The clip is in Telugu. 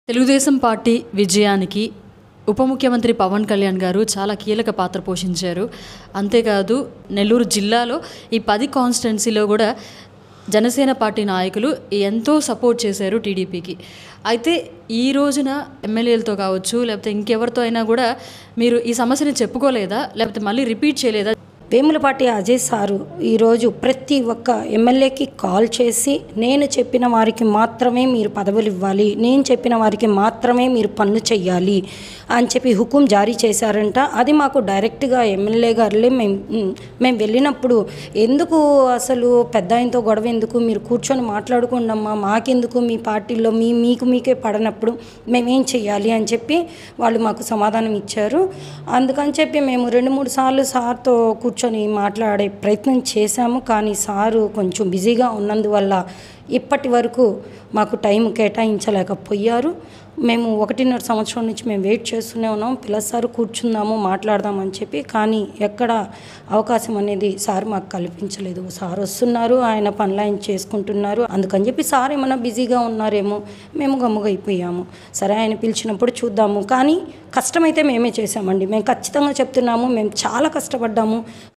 తెలుగుదేశం పార్టీ విజయానికి ఉప ముఖ్యమంత్రి పవన్ కళ్యాణ్ గారు చాలా కీలక పాత్ర పోషించారు. అంతేకాదు నెల్లూరు జిల్లాలో ఈ 10 కాన్స్టిట్యున్సీలో కూడా జనసేన పార్టీ నాయకులు ఎంతో సపోర్ట్ చేశారు టీడీపీకి. అయితే ఈ రోజున ఎమ్మెల్యేలతో కావచ్చు, లేకపోతే ఇంకెవరితో అయినా కూడా మీరు ఈ సమస్యని చెప్పుకోలేదా, లేకపోతే మళ్ళీ రిపీట్ చేయలేదా? వేములపాటి అజయ్ సారు ఈరోజు ప్రతి ఒక్క ఎమ్మెల్యేకి కాల్ చేసి నేను చెప్పిన వారికి మాత్రమే మీరు పదవులు ఇవ్వాలి, నేను చెప్పిన వారికి మాత్రమే మీరు పనులు చెయ్యాలి అని చెప్పి హుకుం జారీ చేశారంట. అది మాకు డైరెక్ట్గా ఎమ్మెల్యే గారులే మేము వెళ్ళినప్పుడు ఎందుకు అసలు పెద్ద ఆయనతో గొడవ ఎందుకు, మీరు కూర్చొని మాట్లాడుకోండమ్మా, మాకెందుకు మీ పార్టీలో మీకు మీకే పడనప్పుడు మేమేం చెయ్యాలి అని చెప్పి వాళ్ళు మాకు సమాధానం ఇచ్చారు. అందుకని చెప్పి మేము 2-3 సార్లు సార్తో కూర్చొని మాట్లాడే ప్రయత్నం చేశాము. కానీ సారు కొంచెం బిజీగా ఉన్నందువల్ల ఇప్పటి వరకు మాకు టైం కేటాయించలేకపోయారు. మేము 1.5 సంవత్సరం నుంచి మేము వెయిట్ చేస్తూనే ఉన్నాం, పిల్లసారు కూర్చుందాము మాట్లాడదామని చెప్పి. కానీ ఎక్కడ అవకాశం అనేది సార్ మాకు కల్పించలేదు. సార్ వస్తున్నారు, ఆయన పనులు ఆయన చేసుకుంటున్నారు. అందుకని చెప్పి సార్ ఏమైనా బిజీగా ఉన్నారేమో మేము గమ్ముగా అయిపోయాము. సరే ఆయన పిలిచినప్పుడు చూద్దాము. కానీ కష్టమైతే మేమే చేసామండి. మేము ఖచ్చితంగా చెప్తున్నాము, మేము చాలా కష్టపడ్డాము.